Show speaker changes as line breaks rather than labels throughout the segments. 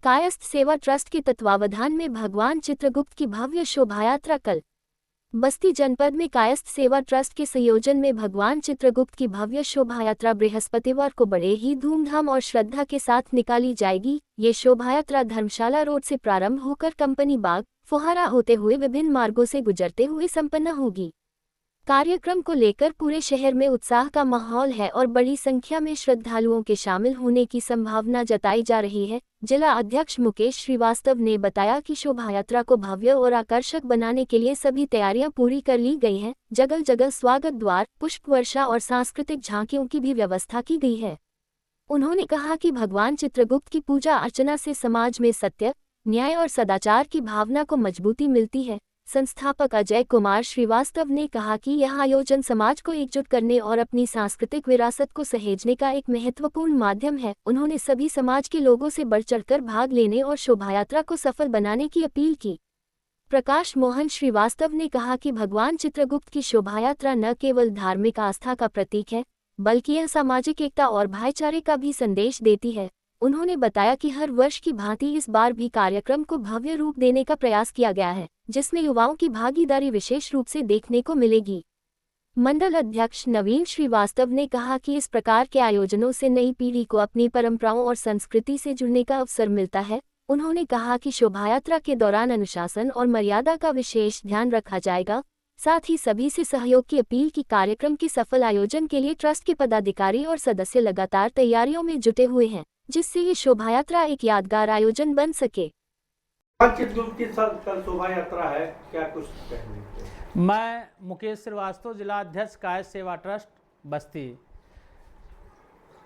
कायस्थ सेवा ट्रस्ट के तत्वावधान में भगवान चित्रगुप्त की भव्य शोभायात्रा कल बस्ती जनपद में कायस्थ सेवा ट्रस्ट के संयोजन में भगवान चित्रगुप्त की भव्य शोभायात्रा बृहस्पतिवार को बड़े ही धूमधाम और श्रद्धा के साथ निकाली जाएगी। ये शोभायात्रा धर्मशाला रोड से प्रारंभ होकर कंपनी बाग फुहारा होते हुए विभिन्न मार्गों से गुजरते हुए संपन्न होगी। कार्यक्रम को लेकर पूरे शहर में उत्साह का माहौल है और बड़ी संख्या में श्रद्धालुओं के शामिल होने की संभावना जताई जा रही है। जिला अध्यक्ष मुकेश श्रीवास्तव ने बताया कि शोभायात्रा को भव्य और आकर्षक बनाने के लिए सभी तैयारियां पूरी कर ली गई हैं। जगह जगह स्वागत द्वार, पुष्प वर्षा और सांस्कृतिक झांकियों की भी व्यवस्था की गई है। उन्होंने कहा कि भगवान चित्रगुप्त की पूजा अर्चना से समाज में सत्य, न्याय और सदाचार की भावना को मजबूती मिलती है। संस्थापक अजय कुमार श्रीवास्तव ने कहा कि यह आयोजन समाज को एकजुट करने और अपनी सांस्कृतिक विरासत को सहेजने का एक महत्वपूर्ण माध्यम है। उन्होंने सभी समाज के लोगों से बढ़ चढ़कर भाग लेने और शोभायात्रा को सफल बनाने की अपील की। प्रकाश मोहन श्रीवास्तव ने कहा कि भगवान चित्रगुप्त की शोभायात्रा न केवल धार्मिक आस्था का प्रतीक है, बल्कि यह सामाजिक एकता और भाईचारे का भी संदेश देती है। उन्होंने बताया कि हर वर्ष की भांति इस बार भी कार्यक्रम को भव्य रूप देने का प्रयास किया गया है, जिसमें युवाओं की भागीदारी विशेष रूप से देखने को मिलेगी। मंडल अध्यक्ष नवीन श्रीवास्तव ने कहा कि इस प्रकार के आयोजनों से नई पीढ़ी को अपनी परंपराओं और संस्कृति से जुड़ने का अवसर मिलता है। उन्होंने कहा कि शोभायात्रा के दौरान अनुशासन और मर्यादा का विशेष ध्यान रखा जाएगा। साथ ही सभी से सहयोग की अपील की। कार्यक्रम के सफल आयोजन के लिए ट्रस्ट के पदाधिकारी और सदस्य लगातार तैयारियों में जुटे हुए हैं, जिससे ये शोभायात्रा एक यादगार आयोजन बन सके।
चित्रगुप्त की कल शोभा यात्रा है, क्या कुछ कहने?
मैं मुकेश श्रीवास्तव, जिला अध्यक्ष कायस्थ सेवा ट्रस्ट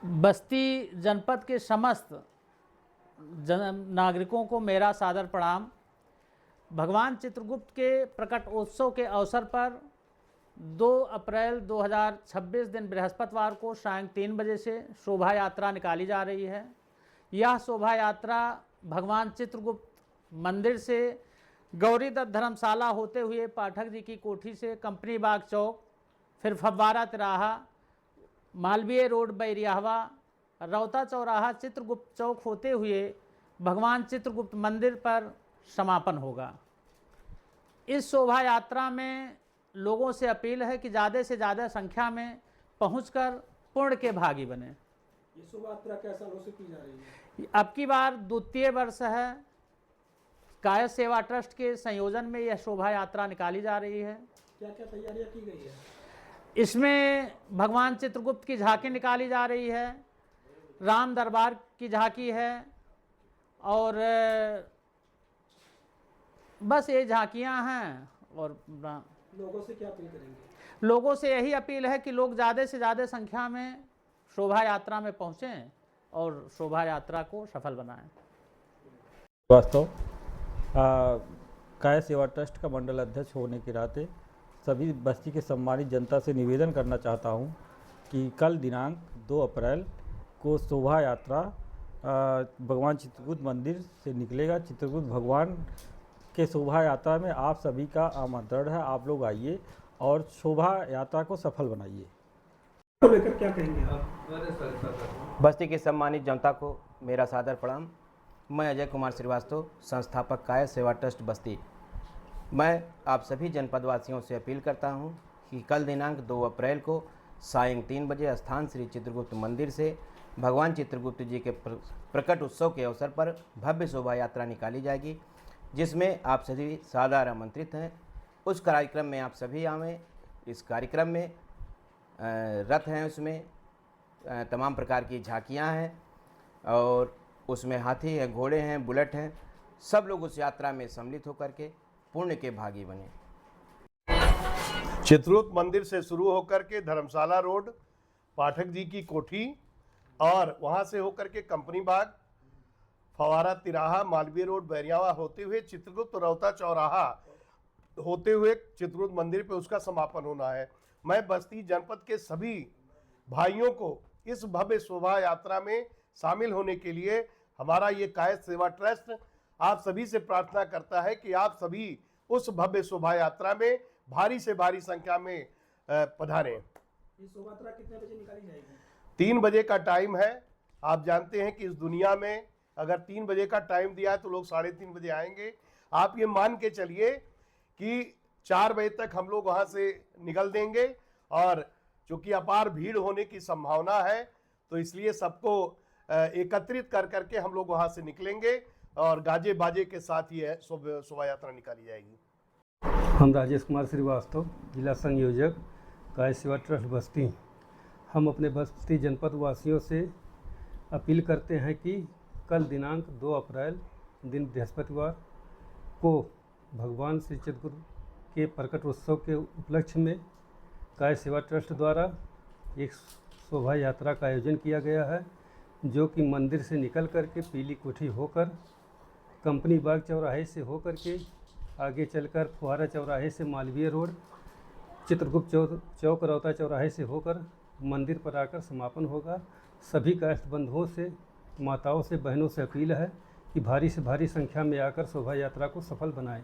बस्ती जनपद के समस्त नागरिकों को मेरा सादर प्रणाम। भगवान चित्रगुप्त के प्रकट उत्सव के अवसर पर 2 अप्रैल 2026 दिन बृहस्पतिवार को सायं 3 बजे से शोभा यात्रा निकाली जा रही है। यह शोभा यात्रा भगवान चित्रगुप्त मंदिर से गौरी दत्त धर्मशाला होते हुए पाठक जी की कोठी से कंपनी बाग चौक, फिर फव्वारा तिराहा, मालवीय रोड बैरियाहवा, रौता चौराहा, चित्रगुप्त चौक होते हुए भगवान चित्रगुप्त मंदिर पर समापन होगा। इस शोभा यात्रा में लोगों से अपील है कि ज़्यादा से ज़्यादा संख्या में पहुंचकर पुण्य के भागी बने।
ये शोभा यात्रा कैसा से की जा रही है?
अब की बार द्वितीय वर्ष है। कायस्थ सेवा ट्रस्ट के संयोजन में यह शोभा यात्रा निकाली जा रही है।
क्या क्या तैयारियां की गई है?
इसमें भगवान चित्रगुप्त की झांकी निकाली जा रही है, राम दरबार की झांकी है और बस ये झांकियां हैं। और
लोगों से क्या अपील करेंगे?
लोगों से यही अपील है कि लोग ज़्यादा से ज़्यादा संख्या में शोभा यात्रा में पहुँचें और शोभा यात्रा को सफल बनाएं।
वास्तव कायस्थ सेवा ट्रस्ट का मंडल अध्यक्ष होने के नाते सभी बस्ती के सम्मानित जनता से निवेदन करना चाहता हूं कि कल दिनांक 2 अप्रैल को शोभा यात्रा भगवान चित्रगुप्त मंदिर से निकलेगा। चित्रगुप्त भगवान के शोभा यात्रा में आप सभी का आमंत्रण है। आप लोग आइए और शोभा यात्रा को सफल बनाइए।
तो लेकर क्या कहेंगे आप?
बस्ती की सम्मानित जनता को मेरा सादर प्रणाम। मैं अजय कुमार श्रीवास्तव, संस्थापक कायस्थ सेवा ट्रस्ट बस्ती। मैं आप सभी जनपदवासियों से अपील करता हूं कि कल दिनांक 2 अप्रैल को सायं 3 बजे स्थान श्री चित्रगुप्त मंदिर से भगवान चित्रगुप्त जी के प्रकट उत्सव के अवसर पर भव्य शोभा यात्रा निकाली जाएगी, जिसमें आप सभी सादर आमंत्रित हैं। उस कार्यक्रम में आप सभी आवें। इस कार्यक्रम में रथ हैं, उसमें तमाम प्रकार की झांकियां हैं और उसमें हाथी हैं, घोड़े हैं, बुलेट हैं। सब लोग उस यात्रा में सम्मिलित होकर के पुण्य के भागी बने।
चित्रगुप्त मंदिर से शुरू होकर के धर्मशाला रोड, पाठक जी की कोठी और वहां से होकर के कंपनी बाग, फवारा तिराहा, मालवीय रोड बैरियावा होते हुए चित्रगुप्त रौता चौराहा होते हुए चित्रगुप्त मंदिर पे उसका समापन होना है। मैं बस्ती जनपद के सभी भाइयों को इस भव्य शोभा यात्रा में शामिल होने के लिए हमारा ये कायस्थ सेवा ट्रस्ट आप सभी से प्रार्थना करता है कि आप सभी उस भव्य शोभा यात्रा में भारी से भारी संख्या में पधारें।
ये शोभा यात्रा कितने बजे निकाली जाएगी?
3 बजे का टाइम है। आप जानते हैं कि इस दुनिया में अगर 3 बजे का टाइम दिया है तो लोग 3:30 बजे आएंगे। आप ये मान के चलिए कि 4 बजे तक हम लोग वहाँ से निकल देंगे, और चूँकि अपार भीड़ होने की संभावना है तो इसलिए सबको एकत्रित कर करके हम लोग वहाँ से निकलेंगे और गाजे बाजे के साथ ये शोभा यात्रा निकाली जाएगी।
हम राजेश कुमार श्रीवास्तव, जिला संयोजक काय सेवा ट्रस्ट बस्ती। हम अपने बस्ती जनपद वासियों से अपील करते हैं कि कल दिनांक 2 अप्रैल दिन बृहस्पतिवार को भगवान श्री चित्रगुप्त के प्रकट उत्सव के उपलक्ष्य में काय सेवा ट्रस्ट द्वारा एक शोभा यात्रा का आयोजन किया गया है, जो कि मंदिर से निकल करके पीली कोठी होकर कंपनी बाग चौराहे से होकर के आगे चलकर फुहारा चौराहे से मालवीय रोड, चित्रगुप्त चौक रौता चौराहे से होकर मंदिर पर आकर समापन होगा। सभी कायस्थ बंधुओं से, माताओं से, बहनों से अपील है कि भारी से भारी संख्या में आकर शोभा यात्रा को सफल बनाएं।